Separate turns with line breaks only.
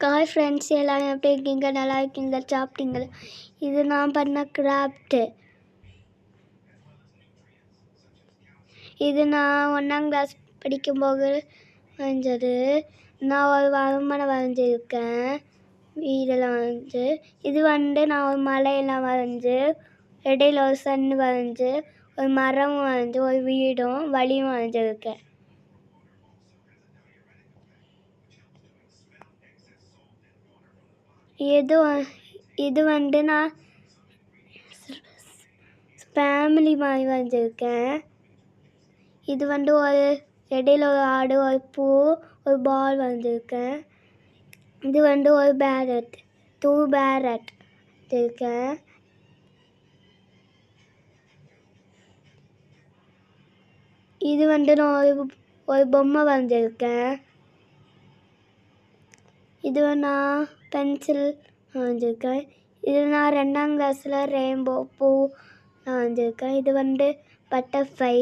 Hi friends, எல்லோரும் எப்படி இருக்கீங்க? நல்லா இருக்கீங்களா? சாப்பிட்டீங்களா? இது நான் பண்ண கிராஃப்ட்டு. இது நான் 1ஆம் கிளாஸ் படிக்கும்போது வரைஞ்சது. நான் ஒரு அரண்மனை வரைஞ்சிருக்கேன், வீடெல்லாம் வரைஞ்சி. இது நான் ஒரு மலையெல்லாம் வரைஞ்சி, இடையில ஒரு சன் வரைஞ்சி, ஒரு மரமும் வரைஞ்சி, ஒரு வீடும் வழியும் வரைஞ்சிருக்கேன். இது நான் ஃபேமிலி மாதிரி வரைஞ்சிருக்கேன். இது ஒரு இடையில ஒரு ஆடு, ஒரு பூ, ஒரு பால் வரைஞ்சிருக்கேன். இது ஒரு பேரட், 2 பேரட் வரைஞ்சிருக்கேன். இது நான் ஒரு பொம்மை வரைஞ்சிருக்கேன். இது நான் பென்சில் வரைஞ்சிருக்கேன். இது நான் 2ஆம் கிளாஸில் ரெயின்போ பூ நான் வரைஞ்சிருக்கேன். இது பட்டர்ஃப்ளை.